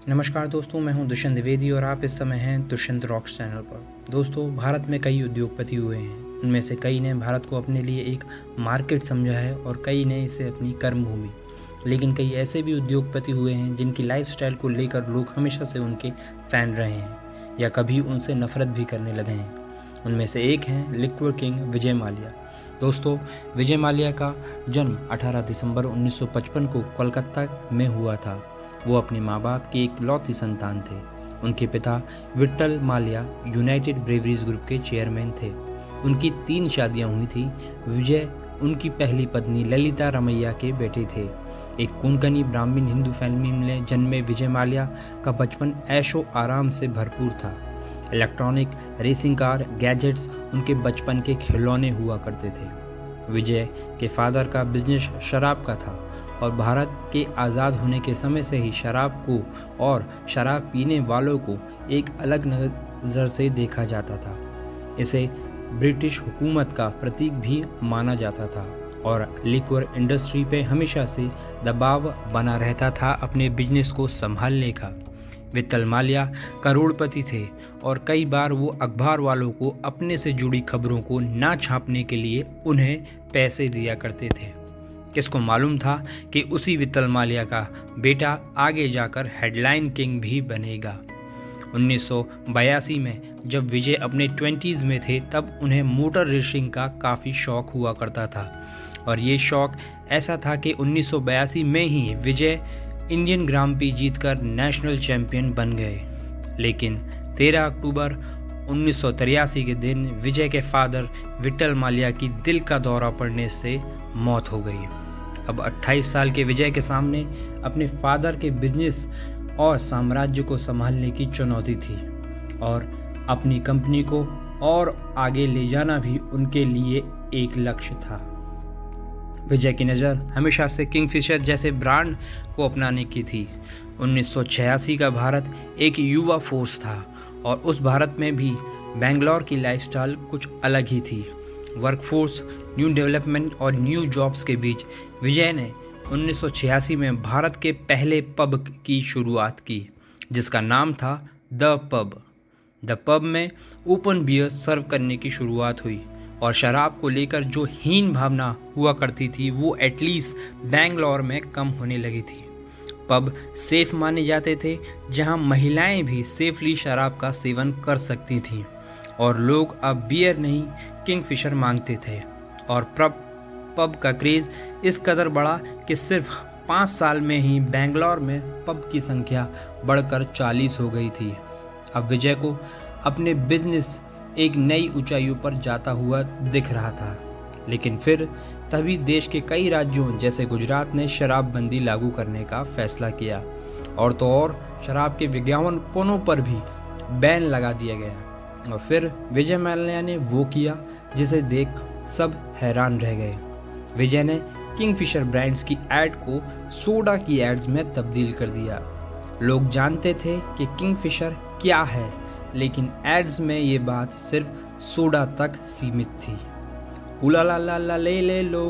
नमस्कार दोस्तों, मैं हूं दुष्यंत द्विवेदी और आप इस समय हैं दुष्यंत रॉक्स चैनल पर। दोस्तों, भारत में कई उद्योगपति हुए हैं। उनमें से कई ने भारत को अपने लिए एक मार्केट समझा है और कई ने इसे अपनी कर्मभूमि। लेकिन कई ऐसे भी उद्योगपति हुए हैं जिनकी लाइफस्टाइल को लेकर लोग हमेशा से उनके फैन रहे हैं या कभी उनसे नफरत भी करने लगे हैं। उनमें से एक हैं लिक्विड किंग विजय माल्या। दोस्तों, विजय माल्या का जन्म 18 दिसंबर 1955 को कोलकाता में हुआ था। वो अपने माँ बाप की इकलौती संतान थे। उनके पिता Vitthal Mallya United breweries group के चेयरमैन थे। उनकी 3 शादियाँ हुई थी। विजय उनकी पहली पत्नी ललिता रमैया के बेटे थे। एक कोंकणी ब्राह्मण हिंदू फैमिली में जन्मे विजय माल्या का बचपन ऐशो आराम से भरपूर था। इलेक्ट्रॉनिक, रेसिंग कार, गैजेट्स उनके बचपन के खिलौने हुआ करते थे। विजय के फादर का बिजनेस शराब का था और भारत के आज़ाद होने के समय से ही शराब को और शराब पीने वालों को एक अलग नज़र से देखा जाता था। इसे ब्रिटिश हुकूमत का प्रतीक भी माना जाता था और लिक्वर इंडस्ट्री पे हमेशा से दबाव बना रहता था अपने बिजनेस को संभालने का। विट्ठल माल्या करोड़पति थे और कई बार वो अखबार वालों को अपने से जुड़ी खबरों को ना छापने के लिए उन्हें पैसे दिया करते थे। किसको मालूम था कि उसी विट्ठल माल्या का बेटा आगे जाकर हेडलाइन किंग भी बनेगा। 1982 में जब विजय अपने 20s में थे तब उन्हें मोटर रेसिंग का काफ़ी शौक हुआ करता था और ये शौक ऐसा था कि 1982 में ही विजय इंडियन ग्रां प्री जीतकर नेशनल चैंपियन बन गए। लेकिन 13 अक्टूबर 1983 के दिन विजय के फादर विट्ठल माल्या की दिल का दौरा पड़ने से मौत हो गई। अब 28 साल के विजय के सामने अपने फादर के बिजनेस और साम्राज्य को संभालने की चुनौती थी और अपनी कंपनी को और आगे ले जाना भी उनके लिए एक लक्ष्य था। विजय की नज़र हमेशा से किंगफिशर जैसे ब्रांड को अपनाने की थी। 1986 का भारत एक युवा फोर्स था और उस भारत में भी बेंगलोर की लाइफस्टाइल कुछ अलग ही थी। वर्कफोर्स, न्यू डेवलपमेंट और न्यू जॉब्स के बीच विजय ने 1986 में भारत के पहले पब की शुरुआत की जिसका नाम था द पब। द पब में ओपन बियर सर्व करने की शुरुआत हुई और शराब को लेकर जो हीन भावना हुआ करती थी वो एटलीस्ट बेंगलोर में कम होने लगी थी। पब सेफ माने जाते थे जहां महिलाएं भी सेफली शराब का सेवन कर सकती थीं और लोग अब बियर नहीं किंगफिशर मांगते थे और पब का क्रेज़ इस कदर बढ़ा कि सिर्फ 5 साल में ही बेंगलोर में पब की संख्या बढ़कर 40 हो गई थी। अब विजय को अपने बिजनेस एक नई ऊंचाइयों पर जाता हुआ दिख रहा था। लेकिन फिर तभी देश के कई राज्यों जैसे गुजरात ने शराबबंदी लागू करने का फैसला किया और तो और शराब के विज्ञापनों पर भी बैन लगा दिया गया। और फिर विजय माल्या ने वो किया जिसे देख सब हैरान रह गए। विजय ने किंगफिशर ब्रांड्स की ऐड को सोडा की एड्स में तब्दील कर दिया। लोग जानते थे कि किंगफिशर क्या है, लेकिन एड्स में ये बात सिर्फ सोडा तक सीमित थी। उला ला ला ला ले लो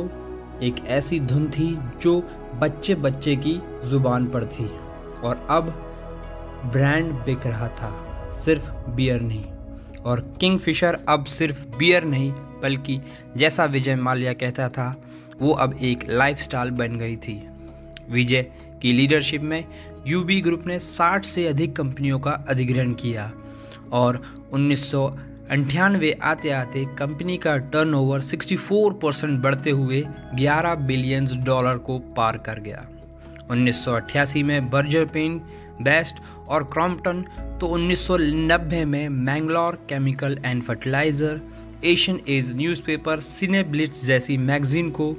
एक ऐसी धुन थी जो बच्चे बच्चे की जुबान पर थी और अब ब्रांड बिक रहा था, सिर्फ बियर नहीं। और किंगफिशर अब सिर्फ बियर नहीं बल्कि जैसा विजय माल्या कहता था वो अब एक लाइफस्टाइल बन गई थी। विजय की लीडरशिप में यूबी ग्रुप ने 60 से अधिक कंपनियों का अधिग्रहण किया और 1998 आते आते कंपनी का टर्नओवर 64% बढ़ते हुए $11 बिलियन को पार कर गया। 1988 में बर्जर पेन, बेस्ट और क्रॉम्पटन, तो 1990 में Mangalore chemical and fertiliser, Asian Age newspaper, Cine Blitz जैसी मैगजीन को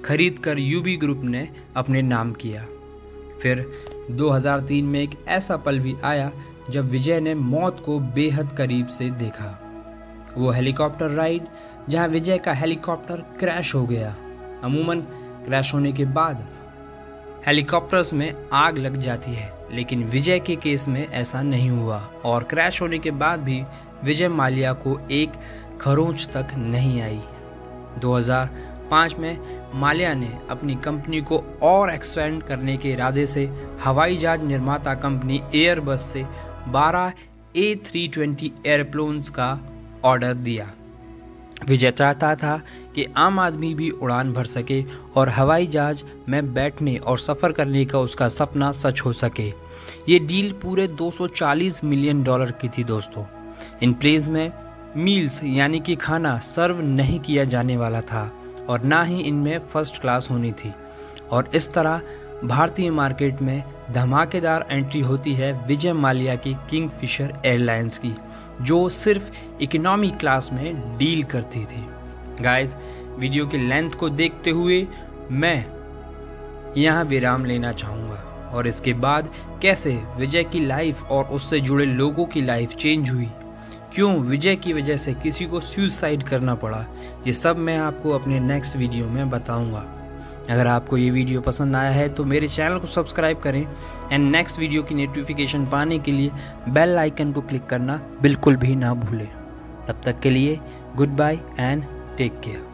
खरीदकर यूबी ग्रुप ने अपने नाम किया। फिर 2003 में एक ऐसा पल भी आया जब विजय ने मौत को बेहद करीब से देखा। वो हेलीकॉप्टर राइड जहां विजय का हेलीकॉप्टर क्रैश हो गया। अमूमन क्रैश होने के बाद हेलीकॉप्टर्स में आग लग जाती है, लेकिन विजय के केस में ऐसा नहीं हुआ और क्रैश होने के बाद भी विजय माल्या को एक खरोंच तक नहीं आई। 2005 में माल्या ने अपनी कंपनी को और एक्सपेंड करने के इरादे से हवाई जहाज निर्माता कंपनी एयरबस से 12 A320 एयरप्लेन्स का ऑर्डर दिया। विजय चाहता था कि आम आदमी भी उड़ान भर सके और हवाई जहाज में बैठने और सफ़र करने का उसका सपना सच हो सके। ये डील पूरे 240 मिलियन डॉलर की थी दोस्तों। इन प्लेन्स में मील्स यानी कि खाना सर्व नहीं किया जाने वाला था और ना ही इनमें फर्स्ट क्लास होनी थी। और इस तरह भारतीय मार्केट में धमाकेदार एंट्री होती है विजय माल्या की किंगफिशर एयरलाइंस की, जो सिर्फ इकोनॉमी क्लास में डील करती थी। गाइस, वीडियो की लेंथ को देखते हुए मैं यहाँ विराम लेना चाहूँगा और इसके बाद कैसे विजय की लाइफ और उससे जुड़े लोगों की लाइफ चेंज हुई, क्यों विजय की वजह से किसी को सुसाइड करना पड़ा, ये सब मैं आपको अपने नेक्स्ट वीडियो में बताऊँगा। अगर आपको ये वीडियो पसंद आया है तो मेरे चैनल को सब्सक्राइब करें एंड नेक्स्ट वीडियो की नोटिफिकेशन पाने के लिए बेल आइकन को क्लिक करना बिल्कुल भी ना भूलें। तब तक के लिए goodbye and take care.